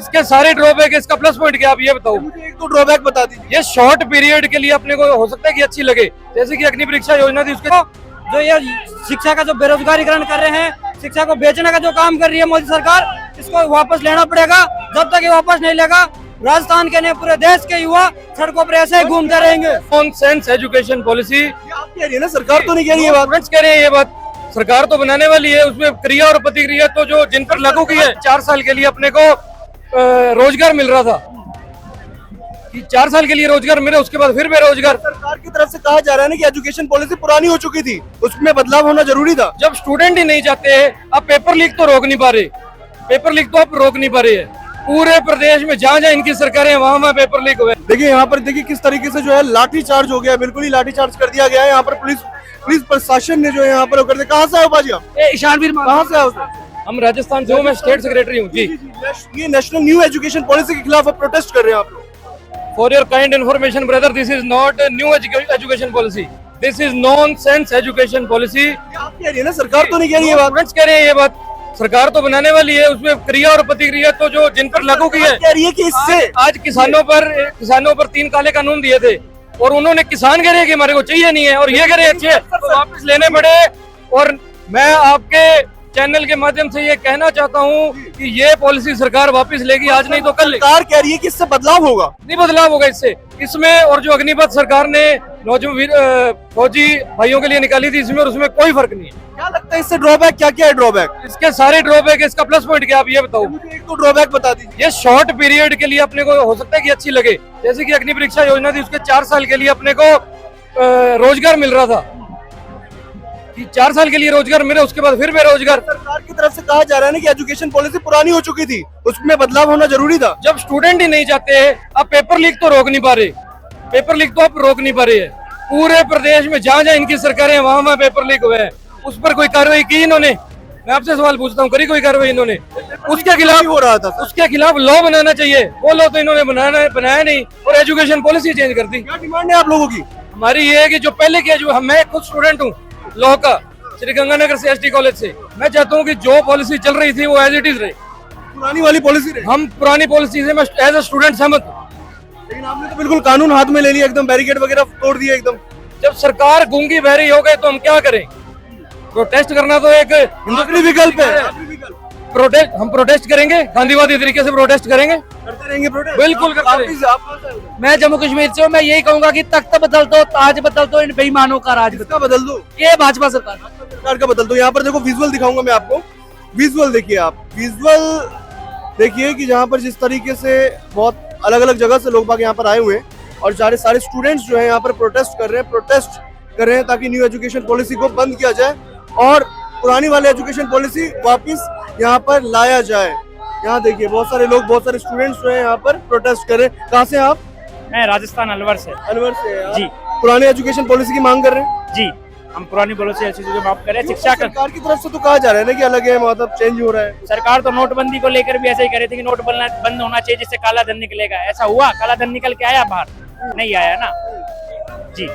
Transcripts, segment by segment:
इसके सारे ड्रॉबैक, इसका प्लस पॉइंट क्या, आप ये बताओ। मुझे एक तो ड्रॉबैक बता दीजिए। ये शॉर्ट पीरियड के लिए अपने को हो सकता है कि अच्छी लगे, जैसे कि अग्नि परीक्षा योजना थी उसके जो ये शिक्षा का जो बेरोजगारीकरण कर रहे हैं, शिक्षा को बेचने का जो काम कर रही है मोदी सरकार, इसको वापस लेना पड़ेगा। जब तक ये वापस नहीं लेगा, राजस्थान के नहीं पूरे देश के युवा सड़कों पर ऐसे ही घूमते रहेंगे। Non sense education policy. आप कह रही है ना, सरकार तो नहीं कह रही है बात। स्टूडेंट्स कह रहे हैं ये बात, सरकार तो बनाने वाली है, उसमें क्रिया और प्रतिक्रिया तो जो जिन पर लागू की है। 4 साल के लिए अपने को रोजगार मिल रहा था कि 4 साल के लिए रोजगार मिले, उसके बाद फिर बेरोजगार। सरकार की तरफ से कहा जा रहा है ना कि एजुकेशन पॉलिसी पुरानी हो चुकी थी, उसमें बदलाव होना जरूरी था। जब स्टूडेंट ही नहीं जाते हैं, आप पेपर लीक तो रोक नहीं पा रहे, पेपर लीक तो आप रोक नहीं पा रहे हैं। पूरे प्रदेश में जहाँ जहाँ इनकी सरकारें वहाँ पेपर लीक हुए। देखिए यहाँ पर देखिए किस तरीके से जो है लाठी चार्ज हो गया, बिल्कुल ही लाठी चार्ज कर दिया गया है। यहाँ पर पुलिस प्रशासन ने जो है यहाँ पर कर दिया। कहाँ से आए बाजी आप? ईशानवीर कहाँ से आओ? हम राजस्थान से हूँ, मैं स्टेट सेक्रेटरी हूँ जी। ये नेशनल न्यू एजुकेशन पॉलिसी के खिलाफ प्रोटेस्ट कर रहे हैं आप लोग। For your kind information brother, this is not new education policy, this is non sense education policy. आप कह रही है ना, सरकार तो नहीं कह रही है बात। स्टूडेंट्स कह रहे हैं ये बात, सरकार तो बनाने वाली है, उसमें क्रिया और प्रतिक्रिया तो जो जिन पर लागू की है। कह रही है कि इससे आज किसानों पर 3 काले कानून दिए थे और उन्होंने, किसान कह रहे हैं कि हमारे को चाहिए नहीं है, और ये कह रहे हैं अच्छे तो वापस लेने पड़े। और मैं आपके चैनल के माध्यम से ये कहना चाहता हूँ कि ये पॉलिसी सरकार वापस लेगी, आज नहीं तो कल। सरकार कह रही है कि इससे बदलाव होगा। नहीं बदलाव होगा इसमें। और जो अग्निपथ सरकार ने नौजवान फौजी भाइयों के लिए निकाली थी, इसमें और उसमें कोई फर्क नहीं है। क्या लगता है इससे ड्रॉबैक क्या क्या है? ड्रॉबैक, इसके सारे ड्रॉबैक, इसका प्लस पॉइंट क्या, आप ये बताओ। मुझे एक तो ड्रॉबैक बता दीजिए। ये शॉर्ट पीरियड के लिए अपने को हो सकता है कि अच्छी लगे, जैसे कि अग्नि परीक्षा योजना थी उसके 4 साल के लिए अपने को रोजगार मिल रहा था कि 4 साल के लिए रोजगार मिले, उसके बाद फिर बेरोजगार। सरकार की तरफ से कहा जा रहा है ना कि एजुकेशन पॉलिसी पुरानी हो चुकी थी, उसमें बदलाव होना जरूरी था। जब स्टूडेंट ही नहीं जाते हैं, आप पेपर लीक तो रोक नहीं पा रहे, पेपर लीक तो आप रोक नहीं पा रहे हैं। पूरे प्रदेश में जहाँ जहाँ इनकी सरकारें वहाँ पेपर लीक हुए हैं, उस पर कोई कार्रवाई की इन्होंने? मैं आपसे सवाल पूछता हूँ, करी कोई कार्रवाई इन्होंने? उसके खिलाफ हो रहा था, उसके खिलाफ लॉ बनाना चाहिए, वो लॉ तो इन्होंने बनाया नहीं और एजुकेशन पॉलिसी चेंज कर दी। क्या डिमांड है आप लोगों की? हमारी ये है कि जो पहले किया, जो मैं खुद स्टूडेंट हूँ लॉ का, श्री गंगानगर से एसटी कॉलेज से, मैं चाहता हूँ कि जो पॉलिसी चल रही थी वो एज इट इज रहे, पुरानी वाली पॉलिसी रहे। हम पुरानी पॉलिसी से मैं एज ए स्टूडेंट सहमत हूँ। लेकिन आपने तो बिल्कुल कानून हाथ में ले लिया, एकदम बैरिकेड वगैरह तोड़ दिया एकदम। जब सरकार गूंगी बहरी हो गई तो हम क्या करें? प्रोटेस्ट करना तो एक आखिरी विकल्प है। प्रोटेस्ट, हम प्रोटेस्ट करेंगे, गांधीवादी तरीके से प्रोटेस्ट करेंगे, करते रहेंगे प्रोटेस्ट। बिल्कुल करते रहेंगे। मैं जम्मू कश्मीर से हूँ, मैं यही कहूंगा कि तख्त बदल दो, ताज बदल दो, इन बेईमानों का राज इसका बदल दो, ये भाजपा सरकार का बदल दो। यहाँ पर देखो विजुअल दिखाऊंगा मैं आपको, विजुअल देखिए आप, विजुअल देखिए कि जहाँ पर जिस तरीके से बहुत अलग अलग जगह से लोग बाग यहाँ पर आए हुए हैं और सारे स्टूडेंट्स जो है यहाँ पर प्रोटेस्ट कर रहे हैं ताकि न्यू एजुकेशन पॉलिसी को बंद किया जाए और पुरानी वाली एजुकेशन पॉलिसी वापस यहाँ पर लाया जाए। यहाँ देखिए बहुत सारे लोग, बहुत सारे स्टूडेंट्स जो है यहाँ पर प्रोटेस्ट कर रहे हैं। कहाँ से आप? मैं राजस्थान अलवर से। अलवर से जी। पुरानी एजुकेशन पॉलिसी की मांग कर रहे हैं जी, हम पुरानी पॉलिसी ऐसी चीजों माफ करें। शिक्षा का सरकार की तरफ से तो कहा जा रहा है ना कि अलग है, मतलब चेंज हो रहा है। सरकार तो नोटबंदी को लेकर भी ऐसे ही कह रही थी कि नोट बंद होना चाहिए जिससे काला धन निकलेगा। ऐसा हुआ? काला धन निकल के आया बाहर? नहीं आया ना जी।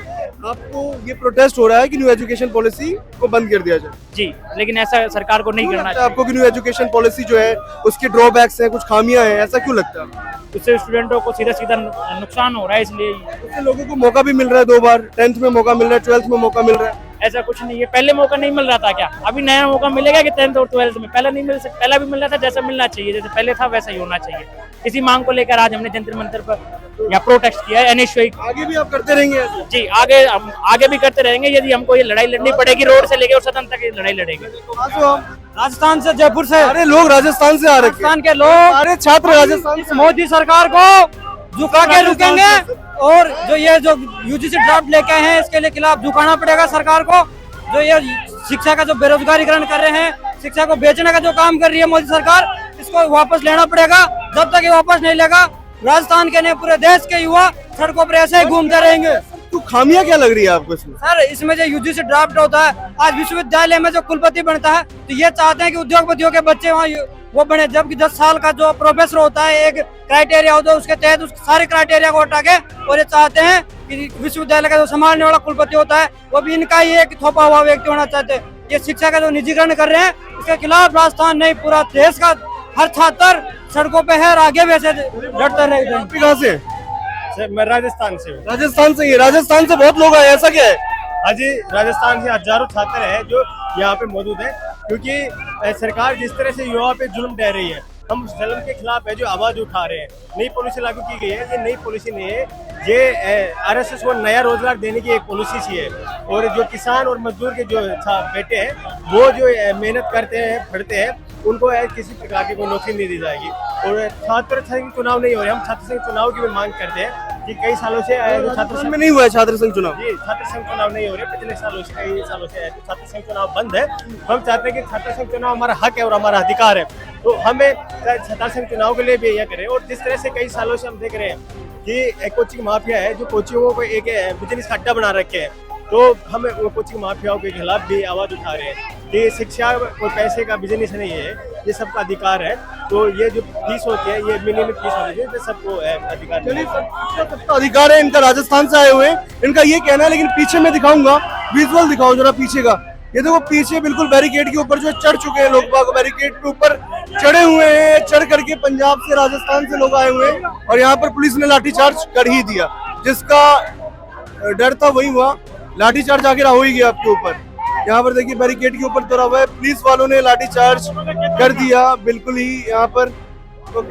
आपको ये प्रोटेस्ट हो रहा है कि न्यू एजुकेशन पॉलिसी को बंद कर दिया जाए? जी, लेकिन ऐसा सरकार को नहीं करना चाहिए। आपको कि न्यू एजुकेशन पॉलिसी जो है उसके ड्रॉबैक्स हैं, कुछ खामियां हैं, ऐसा क्यों लगता है? उससे स्टूडेंटों को सीधा सीधा नुकसान हो रहा है, इसलिए उससे लोगों को मौका भी मिल रहा है 2 बार, 10th में मौका मिल रहा है, 12th में मौका मिल रहा है। ऐसा कुछ नहीं है। पहले मौका नहीं मिल रहा था क्या? अभी नया मौका मिलेगा कि 10th और 12th में? पहला नहीं मिल सकता, पहला भी मिल रहा था जैसा मिलना चाहिए, जैसे पहले था वैसा ही होना चाहिए। इसी मांग को लेकर आज हमने जंतर मंतर पर यहाँ प्रोटेस्ट किया है। NSUI आगे भी आप करते रहेंगे ऐसे? जी, हम आगे भी करते रहेंगे। यदि हमको ये लड़ाई लड़नी पड़ेगी रोड से लेके और सदन तक ये लड़ाई लड़ेंगे। राजस्थान से, जयपुर से, अरे लोग राजस्थान से आ रहे हैं, राजस्थान के लोग, सारे छात्र राजस्थान से। मोदी सरकार को झुका के रुकेंगे और जो यूजीसी ड्राफ्ट लेके आए हैं इसके लिए खिलाफ झुकाना पड़ेगा सरकार को। जो ये शिक्षा का जो बेरोजगारीकरण कर रहे हैं, शिक्षा को बेचने का जो काम कर रही है मोदी सरकार, इसको वापस लेना पड़ेगा। जब तक ये वापस नहीं लेगा, राजस्थान के नहीं पूरे देश के युवा सड़कों पर ऐसे ही घूमते रहेंगे। तो खामियां क्या लग रही है आपको इसमें? सर, इसमें जो यूजीसी ड्राफ्ट होता है, आज विश्वविद्यालय में जो कुलपति बनता है तो ये चाहते हैं कि उद्योगपतियों के बच्चे वहाँ वो बने, जबकि 10 साल का जो प्रोफेसर होता है एक क्राइटेरिया होता है, उसके तहत उसके सारे क्राइटेरिया को हटा के और ये चाहते हैं कि विश्वविद्यालय का जो संभालने वाला कुलपति होता है वो भी इनका ही एक थोपा हुआ व्यक्ति होना चाहते हैं। ये शिक्षा का जो निजीकरण कर रहे हैं इसके खिलाफ राजस्थान नहीं पूरा देश का हर छात्र सड़कों पे है और आगे भी ऐसे लड़ते रहेंगे। आप भी कहाँ से हैं? मैं राजस्थान से हूँ। राजस्थान से ही है। राजस्थान से बहुत लोग आए, ऐसा क्या है? हाँ जी, राजस्थान से हजारों छात्र हैं जो यहाँ पे मौजूद हैं, क्योंकि सरकार जिस तरह से युवा पे जुल्म ढह रही है, हम उस जुल्म के खिलाफ है जो आवाज उठा रहे हैं। नई पॉलिसी लागू की गई है, ये नई पॉलिसी नहीं है, ये आरएसएस को नया रोजगार देने की एक पॉलिसी सी है। और जो किसान और मजदूर के जो बेटे हैं वो जो मेहनत करते हैं, पढ़ते हैं, उनको किसी प्रकार की कोई नौकरी नहीं दी जाएगी। और छात्र संघ चुनाव नहीं हो रहे, हम छात्र संघ चुनाव की भी मांग करते हैं कि कई सालों से जो छात्र राजस्थान संघ में नहीं हुआ है छात्र संघ चुनाव। जी छात्र संघ चुनाव नहीं हो रहे, पिछले सालों से कई सालों से छात्र संघ चुनाव बंद है। हम चाहते हैं कि छात्र संघ चुनाव हमारा हक है और हमारा अधिकार है, तो हमें छात्र संघ चुनाव के लिए भी यह करें। और जिस तरह से कई सालों से हम देख रहे हैं कि कोचिंग माफिया है जो कोचिंगों को एक बिजनेस का अड्डा बना रखे हैं, तो हम वो कोचिंग माफियाओं के खिलाफ भी आवाज उठा रहे हैं कि शिक्षा कोई पैसे का बिजनेस नहीं है, ये सबका अधिकार है। तो ये जो फीस होती है ये मिनिमम फीस होनी चाहिए, सबको अधिकार चलिए, सबका अधिकार है, इनका राजस्थान से आए हुए हैं, इनका ये कहना है। लेकिन पीछे मैं दिखाऊंगा, विजुअल दिखाओ जरा पीछे का। ये देखो पीछे बिल्कुल बैरिकेड के ऊपर जो चढ़ चुके हैं लोग बाग, बैरिकेड के ऊपर चढ़े हुए हैं। चढ़ करके पंजाब से, राजस्थान से लोग आए हुए हैं और यहाँ पर पुलिस ने लाठीचार्ज कर ही दिया। जिसका डर था वही हुआ, लाठीचार्ज आखिर हो ही गया आपके ऊपर। यहाँ पर देखिए बैरिकेड के ऊपर तुरा हुआ है, पुलिस वालों ने लाठीचार्ज कर दिया बिल्कुल ही यहाँ पर। तो